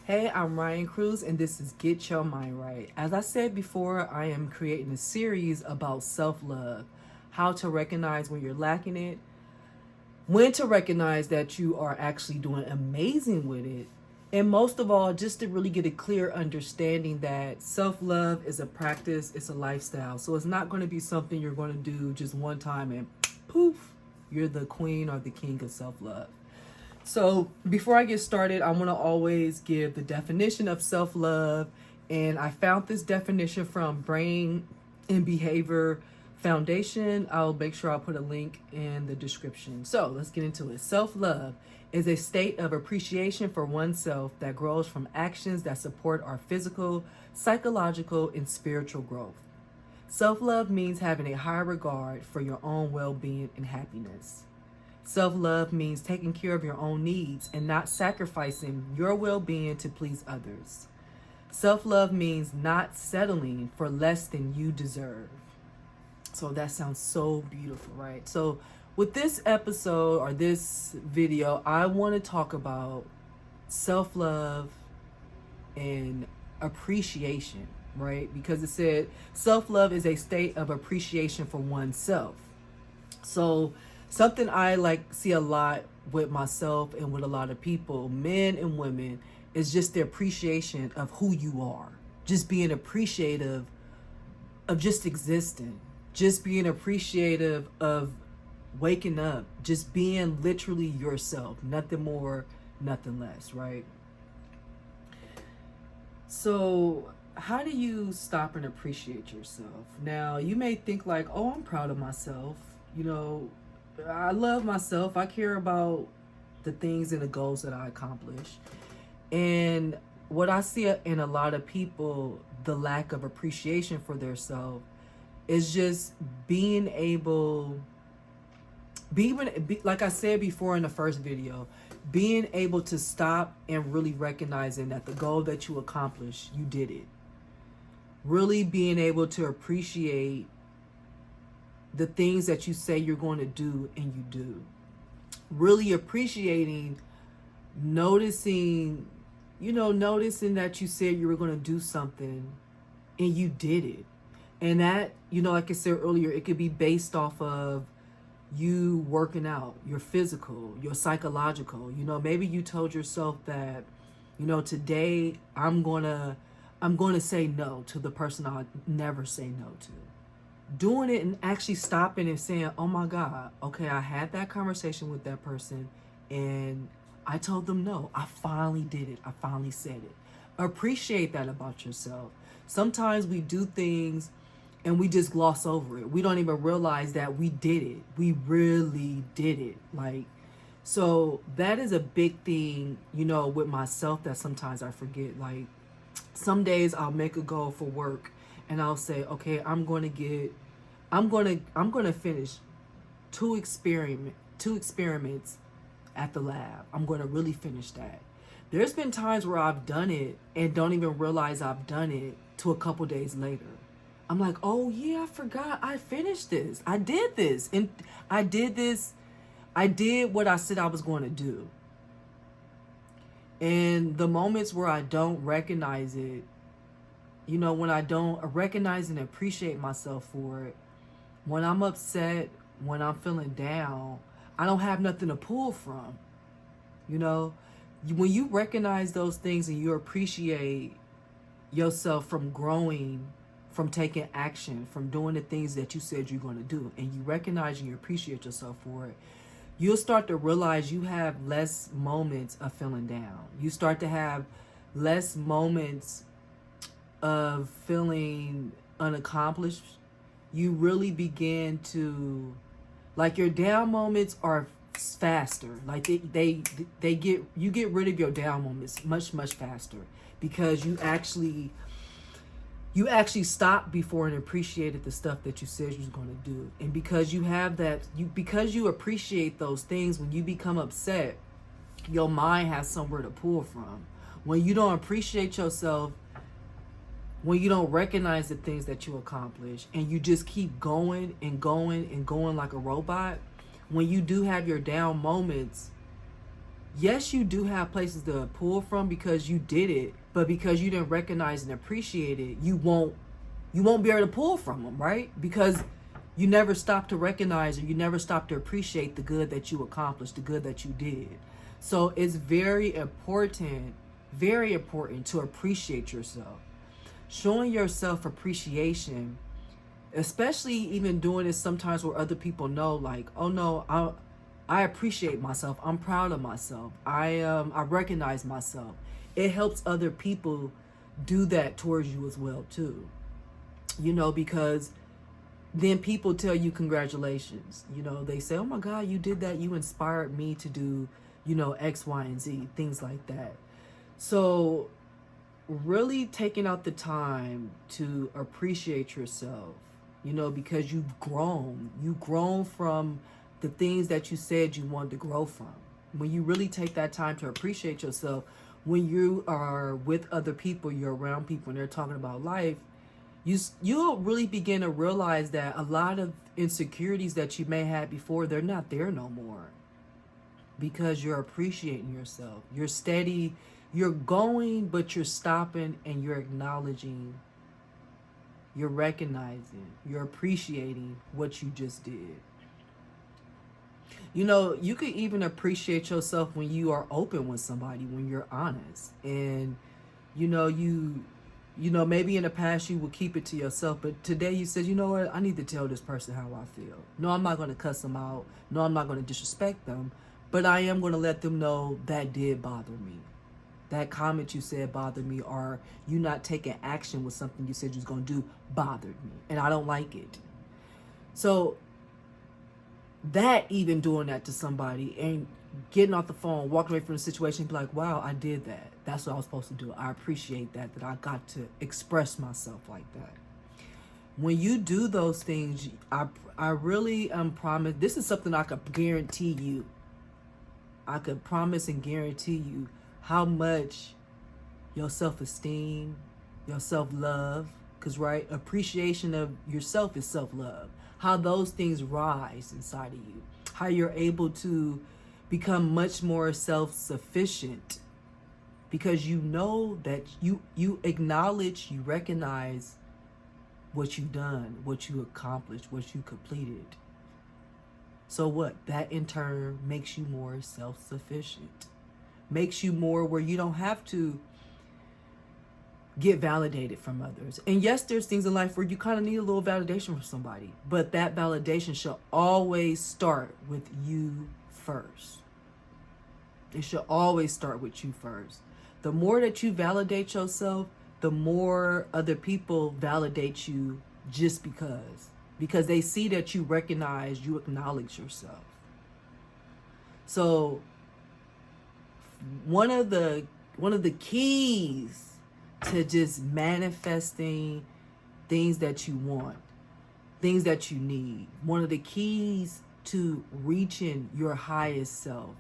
Hey, I'm Ryan Cruz, and this is Get Your Mind Right. As I said before, I am creating a series about self love, how to recognize when you're lacking it, when to recognize that you are actually doing amazing with it, and most of all, just to really get a clear understanding that self love is a practice, it's a lifestyle. So it's not going to be something you're going to do just one time and poof, you're the queen or the king of self love. So before I get started, I want to always give the definition of self-love. And I found this definition from Brain and Behavior Foundation. I'll make sure I'll put a link in the description. So let's get into it. Self-love is a state of appreciation for oneself that grows from actions that support our physical, psychological, and spiritual growth. Self-love means having a high regard for your own well-being and happiness. Self-love means taking care of your own needs and not sacrificing your well-being to please others. Self-love means not settling for less than you deserve. So that sounds so beautiful, right? So with this episode or this video, I want to talk about self-love and appreciation, right? Because it said self-love is a state of appreciation for oneself. So something I see a lot with myself and with a lot of people, men and women, is just the appreciation of who you are. Just being appreciative of just existing. Just being appreciative of waking up. Just being literally yourself. Nothing more, nothing less, right? So how do you stop and appreciate yourself? Now, you may think like, oh, I'm proud of myself. I love myself. I care about the things and the goals that I accomplish. And what I see in a lot of people, the lack of appreciation for their self, is just being able, like I said before in the first video, being able to stop and really recognizing that the goal that you accomplished, you did it. Really being able to appreciate the things that you say you're going to do and you do. Really appreciating, noticing that you said you were going to do something and you did it. And that, like I said earlier, it could be based off of you working out, your physical, your psychological. Maybe you told yourself that, today I'm going to say no to the person I'll never say no to. Doing it and actually stopping and saying, oh my God, okay, I had that conversation with that person and I told them no. I finally did it. I finally said it. Appreciate that about yourself. Sometimes we do things and we just gloss over it. We don't even realize that we did it. We really did it. So that is a big thing, with myself that sometimes I forget. Like some days I'll make a goal for work and I'll say, okay, I'm going to finish two experiments at the lab. I'm going to really finish that. There's been times where I've done it and don't even realize I've done it till a couple days later. I'm like, oh yeah, I forgot I finished this. I did this. And I did this. I did what I said I was going to do. And the moments where I don't recognize it, when I don't recognize and appreciate myself for it, when I'm upset, when I'm feeling down, I don't have nothing to pull from. When you recognize those things and you appreciate yourself from growing, from taking action, from doing the things that you said you're going to do, and you recognize and you appreciate yourself for it, you'll start to realize you have less moments of feeling down. You start to have less moments of feeling unaccomplished. You really begin to, your down moments are faster. You get rid of your down moments much, much faster because you actually stopped before and appreciated the stuff that you said you was going to do. And because you have that, because you appreciate those things, when you become upset, your mind has somewhere to pull from. When you don't appreciate yourself, when you don't recognize the things that you accomplish and you just keep going and going and going like a robot, when you do have your down moments, Yes, you do have places to pull from because you did it, but because you didn't recognize and appreciate it, you won't be able to pull from them, right? Because you never stop to recognize or you never stop to appreciate the good that you accomplished, the good that you did. So it's very important to appreciate yourself. Showing yourself appreciation, especially even doing it sometimes where other people know, like, oh no, I appreciate myself. I'm proud of myself. I recognize myself. It helps other people do that towards you as well too. Because then people tell you congratulations. They say, oh my God, you did that. You inspired me to do, X, Y, and Z, things like that. So really taking out the time to appreciate yourself, because you've grown from the things that you said you wanted to grow from. When you really take that time to appreciate yourself, when you are with other people, you're around people and they're talking about life, you'll really begin to realize that a lot of insecurities that you may have before, they're not there no more, because you're appreciating yourself. You're steady, you're going, but you're stopping and you're acknowledging, you're recognizing, you're appreciating what you just did. You could even appreciate yourself when you are open with somebody, when you're honest. And maybe in the past you would keep it to yourself, but today you said, you know what, I need to tell this person how I feel. No, I'm not going to cuss them out. No, I'm not going to disrespect them, but I am going to let them know that did bother me. That comment you said bothered me, or you not taking action with something you said you was going to do bothered me, and I don't like it. So that, even doing that to somebody and getting off the phone, walking away from the situation, be like, wow, I did that. That's what I was supposed to do. I appreciate that I got to express myself like that. When you do those things, I really promise, this is something I could guarantee you. I could promise and guarantee you how much your self-esteem, your self-love, because appreciation of yourself is self-love, how those things rise inside of you, how you're able to become much more self-sufficient, because you know that you acknowledge, you recognize what you've done, what you accomplished, what you completed. So what? That in turn makes you more self-sufficient, makes you more where you don't have to get validated from others. And yes, there's things in life where you kind of need a little validation from somebody, but that validation should always start with you first. It should always start with you first. The more that you validate yourself, the more other people validate you, just because they see that you recognize, you acknowledge yourself. So one of the keys to just manifesting things that you want, things that you need, one of the keys to reaching your highest self,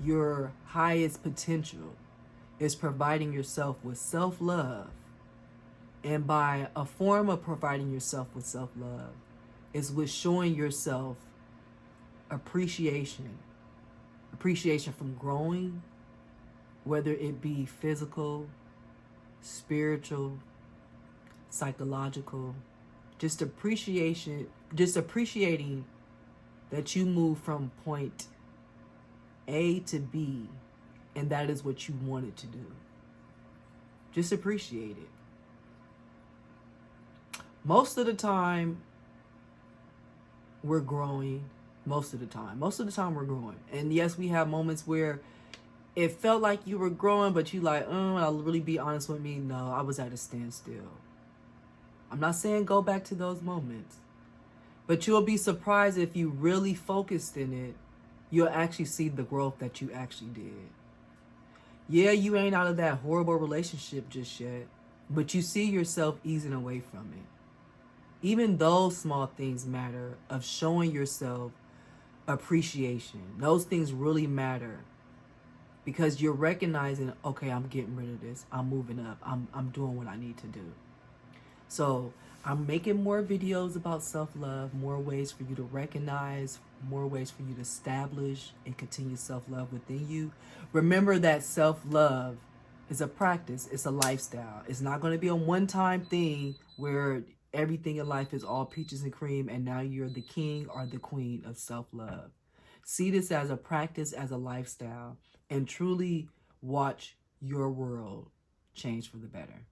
your highest potential, is providing yourself with self-love. And by a form of providing yourself with self-love is with showing yourself appreciation from growing, whether it be physical, spiritual, psychological, just appreciating that you move from point A to B, and that is what you wanted to do. Just appreciate it. Most of the time we're growing. Most of the time we're growing. And yes, we have moments where it felt like you were growing, but you like, I'll really be honest with me. No, I was at a standstill. I'm not saying go back to those moments, but you'll be surprised if you really focused in it, you'll actually see the growth that you actually did. Yeah, you ain't out of that horrible relationship just yet, but you see yourself easing away from it. Even those small things matter, of showing yourself appreciation. Those things really matter, because you're recognizing, okay, I'm getting rid of this. I'm moving up. I'm doing what I need to do. So I'm making more videos about self-love, more ways for you to recognize, more ways for you to establish and continue self-love within you. Remember that self-love is a practice, it's a lifestyle. It's not going to be a one-time thing where everything in life is all peaches and cream and now you're the king or the queen of self-love. See this as a practice, as a lifestyle, and truly watch your world change for the better.